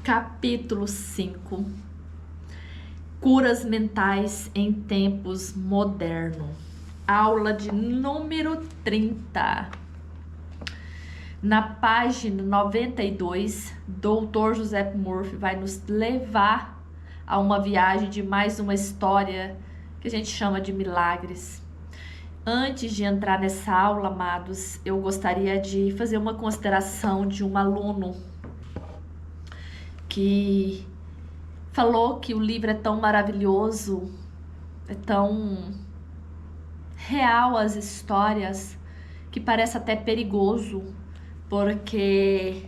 Capítulo 5. Curas mentais em tempos modernos. Aula de número 30. Na página 92, Dr. Joseph Murphy vai nos levar a uma viagem de mais uma história que a gente chama de milagres. Antes de entrar nessa aula, amados, eu gostaria de fazer uma consideração de um aluno que falou que o livro é tão maravilhoso, é tão real as histórias, que parece até perigoso, porque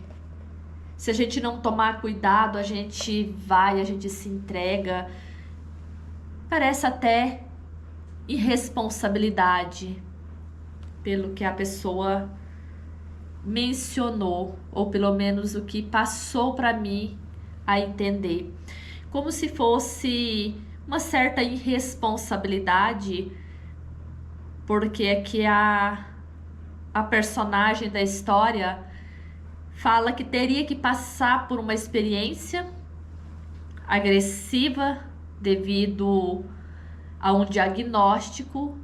se a gente não tomar cuidado, a gente se entrega, parece até irresponsabilidade pelo que a pessoa mencionou, ou pelo menos o que passou para mim a entender, como se fosse uma certa irresponsabilidade, porque aqui a personagem da história fala que teria que passar por uma experiência agressiva devido a um diagnóstico,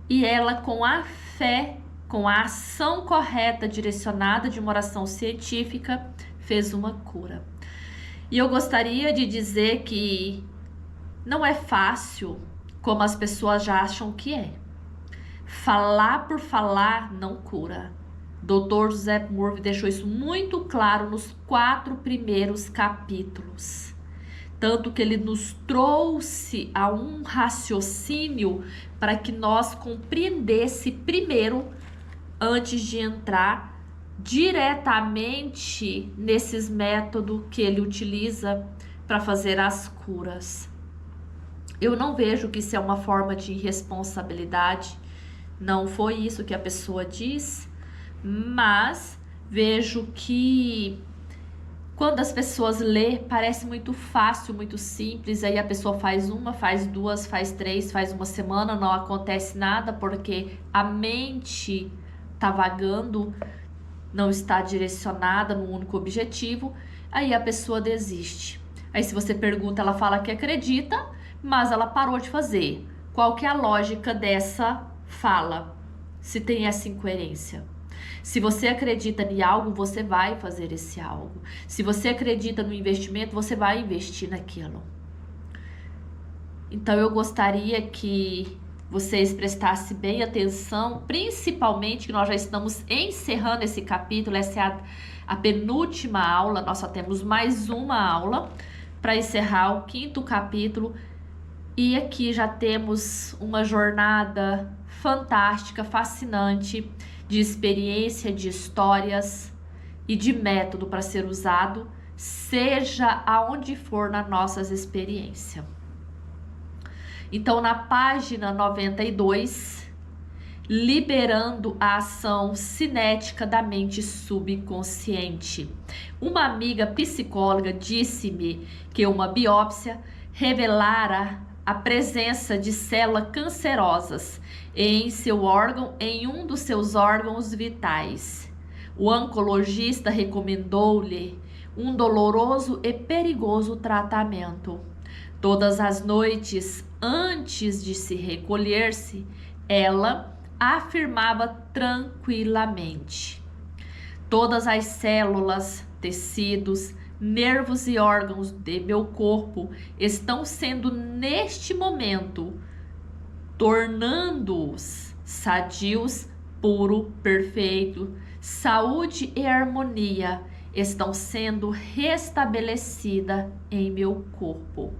e ela, com a fé, com a ação correta direcionada de uma oração científica, fez uma cura. E eu gostaria de dizer que não é fácil, como as pessoas já acham que é. Falar por falar não cura. Dr. José Murphy deixou isso muito claro nos 4 primeiros capítulos. Tanto que ele nos trouxe a um raciocínio para que nós compreendesse primeiro, antes de entrar diretamente nesses métodos que ele utiliza para fazer as curas. Eu não vejo que isso é uma forma de irresponsabilidade, não foi isso que a pessoa diz, mas vejo que quando as pessoas lê, parece muito fácil, muito simples, aí a pessoa faz uma, faz duas, faz três, faz uma semana, não acontece nada, porque a mente está vagando, não está direcionada no único objetivo, aí a pessoa desiste. Aí se você pergunta, ela fala que acredita, mas ela parou de fazer. Qual que é a lógica dessa fala? Se tem essa incoerência. Se você acredita em algo, você vai fazer esse algo. Se você acredita no investimento, você vai investir naquilo. Então eu gostaria que vocês prestassem bem atenção, principalmente que nós já estamos encerrando esse capítulo, essa é a penúltima aula, nós só temos mais uma aula para encerrar o 5º capítulo, e aqui já temos uma jornada fantástica, fascinante, de experiência, de histórias e de método para ser usado, seja aonde for nas nossas experiências. Então, na página 92, liberando a ação cinética da mente subconsciente. Uma amiga psicóloga disse-me que uma biópsia revelara a presença de células cancerosas em seu órgão, em um dos seus órgãos vitais. O oncologista recomendou-lhe um doloroso e perigoso tratamento. Todas as noites, antes de se recolher-se, ela afirmava tranquilamente: todas as células, tecidos, nervos e órgãos de meu corpo estão sendo neste momento tornando-os sadios, puro, perfeito. Saúde e harmonia estão sendo restabelecidas em meu corpo.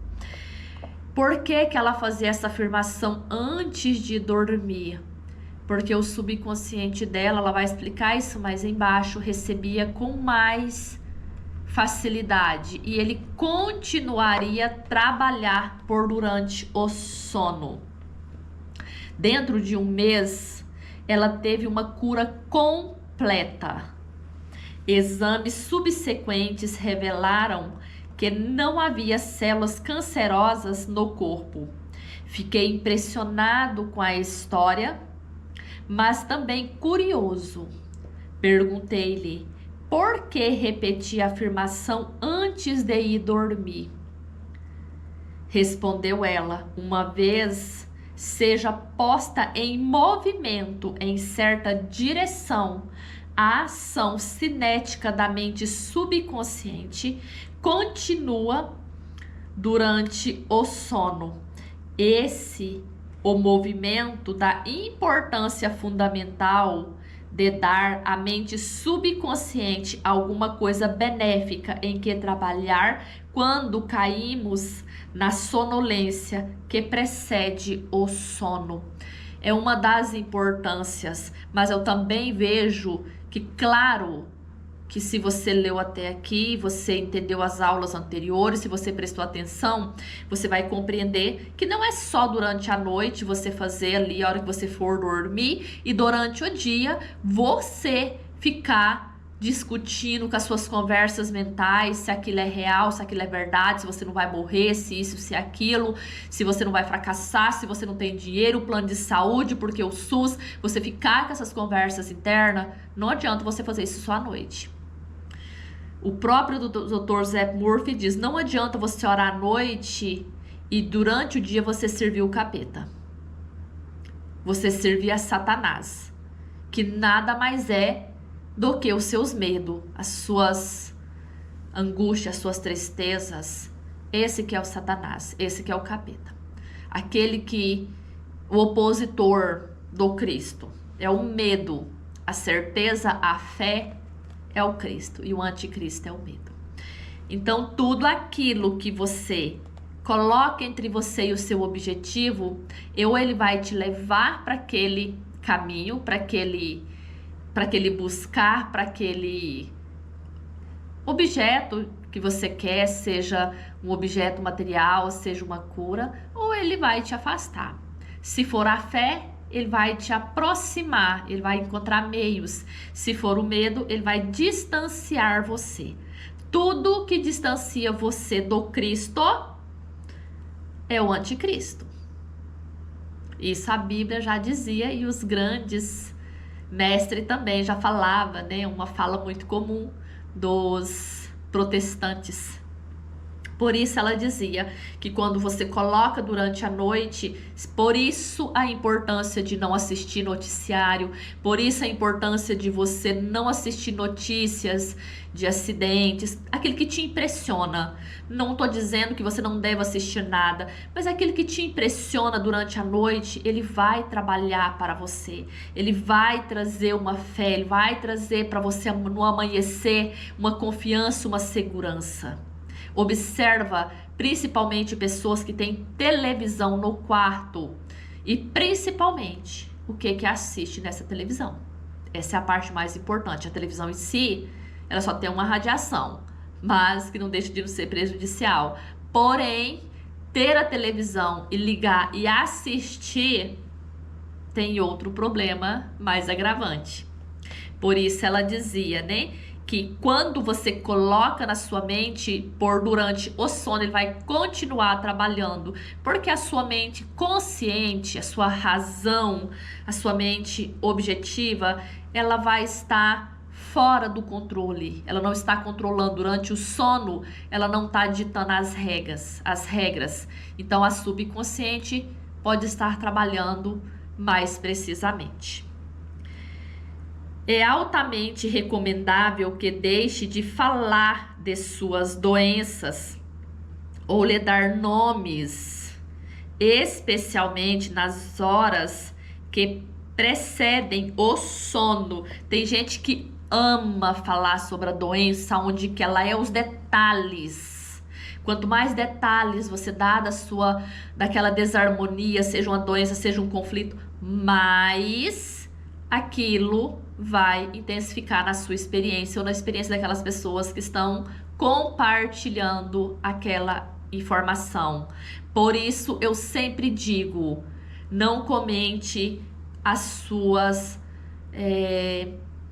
Por que que ela fazia essa afirmação antes de dormir? Porque o subconsciente dela, ela vai explicar isso mais embaixo, recebia com mais facilidade e ele continuaria a trabalhar durante o sono. Dentro de um mês, ela teve uma cura completa. Exames subsequentes revelaram que não havia células cancerosas no corpo. Fiquei impressionado com a história, mas também curioso. Perguntei-lhe por que repetir a afirmação antes antes de ir dormir. Respondeu ela: uma vez seja posta em movimento em certa direção, a ação cinética da mente subconsciente continua durante o sono. O movimento da importância fundamental de dar à mente subconsciente alguma coisa benéfica em que trabalhar quando caímos na sonolência que precede o sono. É uma das importâncias, mas eu também vejo que, claro, que se você leu até aqui, você entendeu as aulas anteriores, se você prestou atenção, você vai compreender que não é só durante a noite você fazer ali a hora que você for dormir e durante o dia você ficar discutindo com as suas conversas mentais, se aquilo é real, se aquilo é verdade, se você não vai morrer, se isso, se aquilo, se você não vai fracassar, se você não tem dinheiro, plano de saúde, porque o SUS, você ficar com essas conversas internas, não adianta você fazer isso só à noite. O próprio Dr. Zé Murphy diz: não adianta você orar à noite e durante o dia você servir o capeta. Você servir a Satanás, que nada mais é do que os seus medos, as suas angústias, as suas tristezas. Esse que é o Satanás, esse que é o capeta. Aquele que, o opositor do Cristo, é o medo, a certeza, a fé é o Cristo e o anticristo é o medo. Então, tudo aquilo que você coloca entre você e o seu objetivo, ou ele vai te levar para aquele caminho, para aquele buscar, para aquele objeto que você quer, seja um objeto material, seja uma cura, ou ele vai te afastar. Se for a fé, ele vai te aproximar, ele vai encontrar meios. Se for o medo, ele vai distanciar você. Tudo que distancia você do Cristo é o anticristo. Isso a Bíblia já dizia e os grandes mestres também já falavam, né? Uma fala muito comum dos protestantes. Por isso ela dizia que quando você coloca durante a noite, por isso a importância de não assistir noticiário, por isso a importância de você não assistir notícias de acidentes, aquele que te impressiona. Não estou dizendo que você não deve assistir nada, mas aquele que te impressiona durante a noite, ele vai trabalhar para você, ele vai trazer uma fé, ele vai trazer para você no amanhecer uma confiança, uma segurança. Observa principalmente pessoas que têm televisão no quarto e principalmente o que assiste nessa televisão. Essa é a parte mais importante. A televisão em si, ela só tem uma radiação, mas que não deixa de não ser prejudicial. Porém, ter a televisão e ligar e assistir tem outro problema mais agravante. Por isso ela dizia, né, que quando você coloca na sua mente por durante o sono, ele vai continuar trabalhando, porque a sua mente consciente, a sua razão, a sua mente objetiva, ela vai estar fora do controle, ela não está controlando durante o sono, ela não está ditando as regras. Então a subconsciente pode estar trabalhando mais precisamente. É altamente recomendável que deixe de falar de suas doenças ou lhe dar nomes, especialmente nas horas que precedem o sono. Tem gente que ama falar sobre a doença, onde que ela é os detalhes. Quanto mais detalhes você dá daquela desarmonia, seja uma doença, seja um conflito, mais aquilo vai intensificar na sua experiência ou na experiência daquelas pessoas que estão compartilhando aquela informação. Por isso eu sempre digo, não comente as suas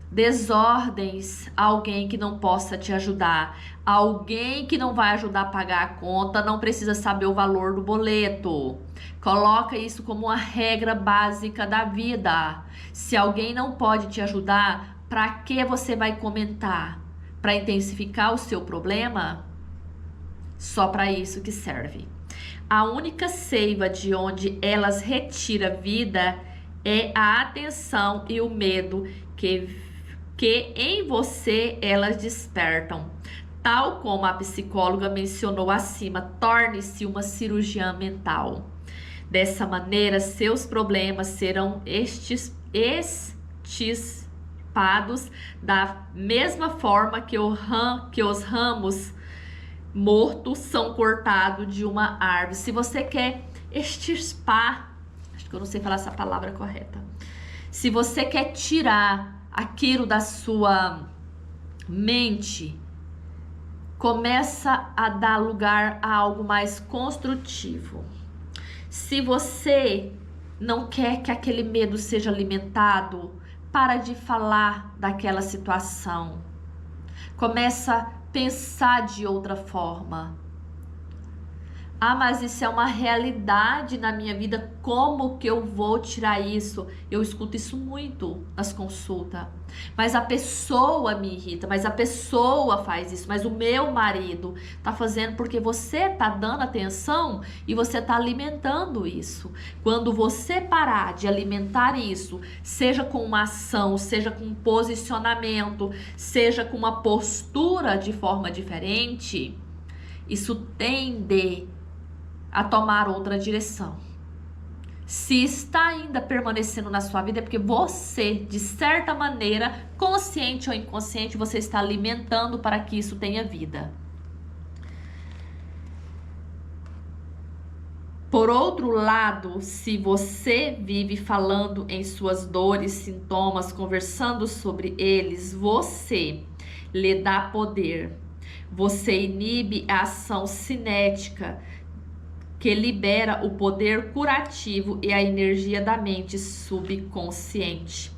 desordens a alguém que não possa te ajudar. Alguém que não vai ajudar a pagar a conta não precisa saber o valor do boleto. Coloca isso como uma regra básica da vida. Se alguém não pode te ajudar, para que você vai comentar? Para intensificar o seu problema? Só para isso que serve. A única seiva de onde elas retiram vida é a atenção e o medo que em você elas despertam. Tal como a psicóloga mencionou acima, torne-se uma cirurgiã mental. Dessa maneira, seus problemas serão extirpados da mesma forma que os ramos mortos são cortados de uma árvore. Se você quer extirpar, acho que eu não sei falar essa palavra correta. Se você quer tirar aquilo da sua mente, começa a dar lugar a algo mais construtivo. Se você não quer que aquele medo seja alimentado, para de falar daquela situação. Começa a pensar de outra forma. Ah, mas isso é uma realidade na minha vida, como que eu vou tirar isso? Eu escuto isso muito nas consultas. Mas a pessoa me irrita, mas a pessoa faz isso, mas o meu marido tá fazendo porque você tá dando atenção e você tá alimentando isso. Quando você parar de alimentar isso, seja com uma ação, seja com um posicionamento, seja com uma postura de forma diferente, isso tende a tomar outra direção. Se está ainda permanecendo na sua vida, é porque você, de certa maneira, consciente ou inconsciente, você está alimentando para que isso tenha vida. Por outro lado, se você vive falando em suas dores, sintomas, conversando sobre eles, você lhe dá poder. Você inibe a ação cinética, que libera o poder curativo e a energia da mente subconsciente.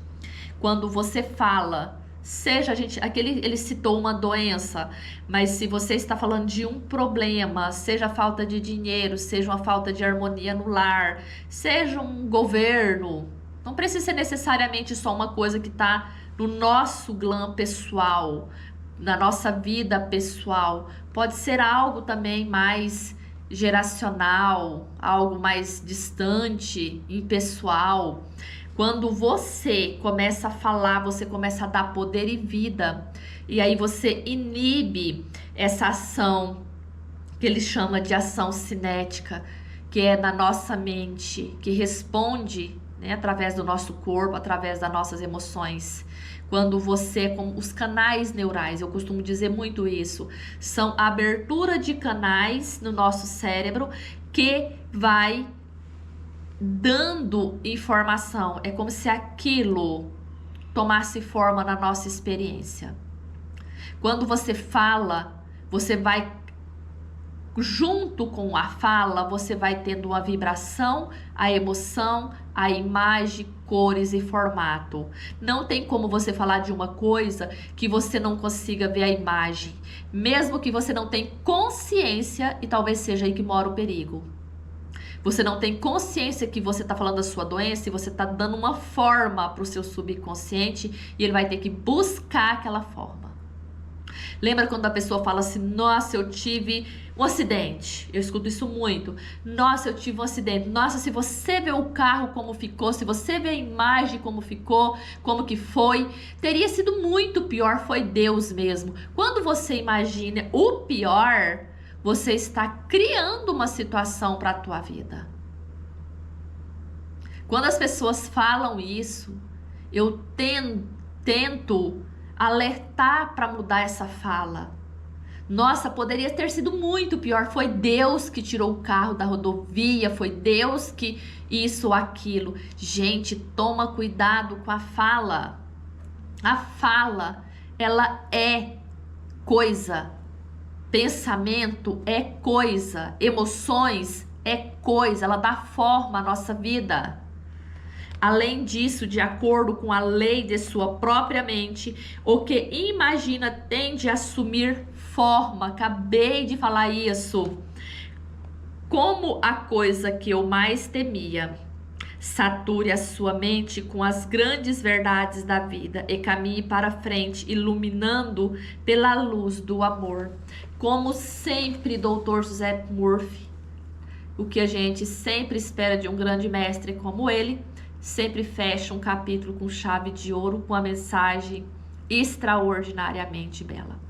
Quando você fala, seja ele citou uma doença, mas se você está falando de um problema, seja falta de dinheiro, seja uma falta de harmonia no lar, seja um governo, não precisa ser necessariamente só uma coisa que está no nosso glam pessoal, na nossa vida pessoal, pode ser algo também mais geracional, algo mais distante, impessoal. Quando você começa a falar, você começa a dar poder e vida, e aí você inibe essa ação que ele chama de ação cinética, que é na nossa mente, que responde, né, através do nosso corpo, através das nossas emoções. Quando você, com os canais neurais, eu costumo dizer muito isso, são a abertura de canais no nosso cérebro que vai dando informação. É como se aquilo tomasse forma na nossa experiência. Quando você fala, você vai, junto com a fala, você vai tendo uma vibração, a emoção, a imagem, cores e formato. Não tem como você falar de uma coisa que você não consiga ver a imagem, mesmo que você não tenha consciência, e talvez seja aí que mora o perigo. Você não tem consciência que você está falando da sua doença e você está dando uma forma para o seu subconsciente e ele vai ter que buscar aquela forma. Lembra quando a pessoa fala assim, nossa, eu tive um acidente? Eu escuto isso muito. Nossa, eu tive um acidente. Nossa, se você vê o carro como ficou, se você vê a imagem como ficou, como que foi, teria sido muito pior, foi Deus mesmo. Quando você imagina o pior, você está criando uma situação para a tua vida. Quando as pessoas falam isso, eu tento alertar para mudar essa fala. Nossa, poderia ter sido muito pior. Foi Deus que tirou o carro da rodovia, foi Deus que isso ou aquilo. Gente, toma cuidado com a fala. A fala, ela é coisa. Pensamento é coisa. Emoções é coisa. Ela dá forma à nossa vida. Além disso, de acordo com a lei de sua própria mente, o que imagina tende a assumir forma. Acabei de falar isso. Como a coisa que eu mais temia. Sature a sua mente com as grandes verdades da vida e caminhe para frente, iluminando pela luz do amor. Como sempre, Dr. Joseph Murphy, o que a gente sempre espera de um grande mestre como ele, sempre fecha um capítulo com chave de ouro, com a mensagem extraordinariamente bela.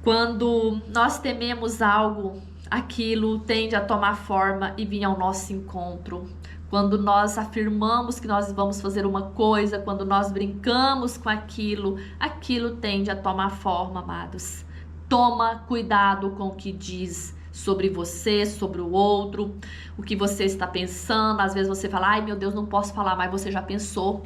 Quando nós tememos algo, aquilo tende a tomar forma e vir ao nosso encontro. Quando nós afirmamos que nós vamos fazer uma coisa, quando nós brincamos com aquilo, aquilo tende a tomar forma, amados. Toma cuidado com o que diz sobre você, sobre o outro, o que você está pensando. Às vezes você fala, ai meu Deus, não posso falar, mas você já pensou.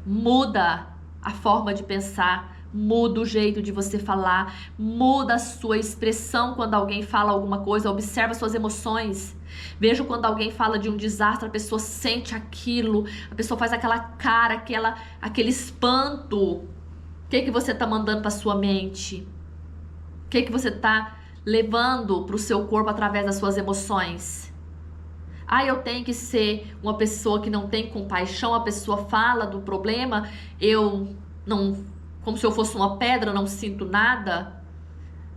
Muda a forma de pensar. Muda o jeito de você falar, muda a sua expressão quando alguém fala alguma coisa, observa suas emoções. Veja quando alguém fala de um desastre, a pessoa sente aquilo, a pessoa faz aquela cara, aquele espanto. O que você está mandando para sua mente? O que você está levando para o seu corpo através das suas emoções? Ah, eu tenho que ser uma pessoa que não tem compaixão, a pessoa fala do problema, eu não... como se eu fosse uma pedra, não sinto nada.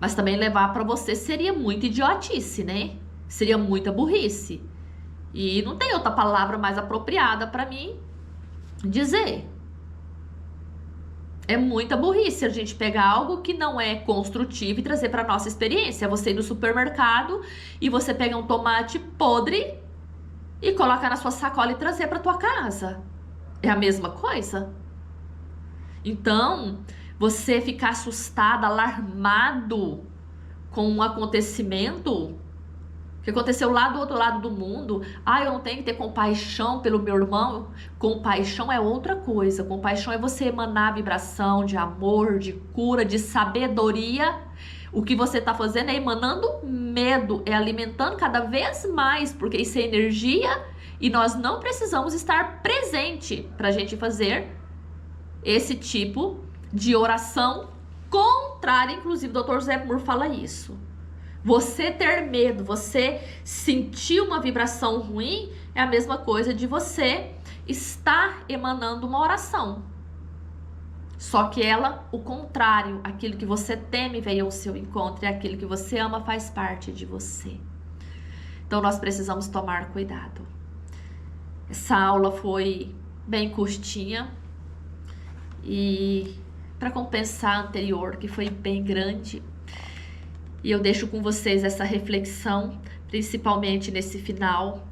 Mas também levar para você seria muito idiotice, né? Seria muita burrice. E não tem outra palavra mais apropriada para mim dizer. É muita burrice a gente pegar algo que não é construtivo e trazer para nossa experiência. É você ir no supermercado e você pegar um tomate podre e colocar na sua sacola e trazer para tua casa. É a mesma coisa? Então, você ficar assustado, alarmado com um acontecimento que aconteceu lá do outro lado do mundo. Ah, eu não tenho que ter compaixão pelo meu irmão. Compaixão é outra coisa. Compaixão é você emanar vibração de amor, de cura, de sabedoria. O que você está fazendo é emanando medo, é alimentando cada vez mais, porque isso é energia e nós não precisamos estar presente para a gente fazer esse tipo de oração contrária. Inclusive o Dr. Joseph Murphy fala isso. Você ter medo, você sentir uma vibração ruim é a mesma coisa de você estar emanando uma oração. Só que ela, o contrário, aquilo que você teme veio ao seu encontro e aquilo que você ama faz parte de você. Então nós precisamos tomar cuidado. Essa aula foi bem curtinha e para compensar a anterior, que foi bem grande, e eu deixo com vocês essa reflexão, principalmente nesse final,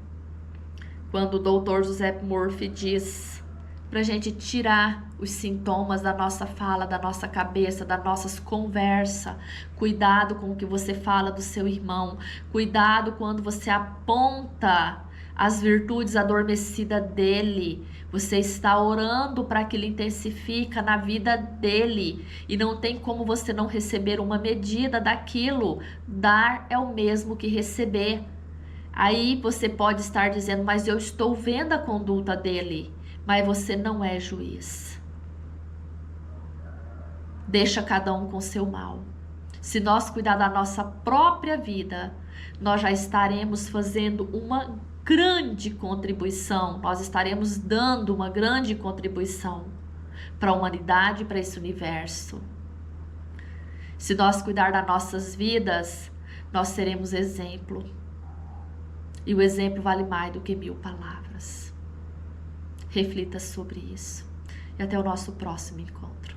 quando o Dr. Joseph Murphy diz para a gente tirar os sintomas da nossa fala, da nossa cabeça, das nossas conversas. Cuidado com o que você fala do seu irmão, cuidado quando você aponta as virtudes adormecidas dele. Você está orando para que ele intensifique na vida dele. E não tem como você não receber uma medida daquilo. Dar é o mesmo que receber. Aí você pode estar dizendo, mas eu estou vendo a conduta dele. Mas você não é juiz. Deixa cada um com seu mal. Se nós cuidar da nossa própria vida, nós já estaremos fazendo uma grande contribuição, nós estaremos dando uma grande contribuição para a humanidade, para esse universo. Se nós cuidar das nossas vidas, nós seremos exemplo. E o exemplo vale mais do que 1000 palavras. Reflita sobre isso. E até o nosso próximo encontro.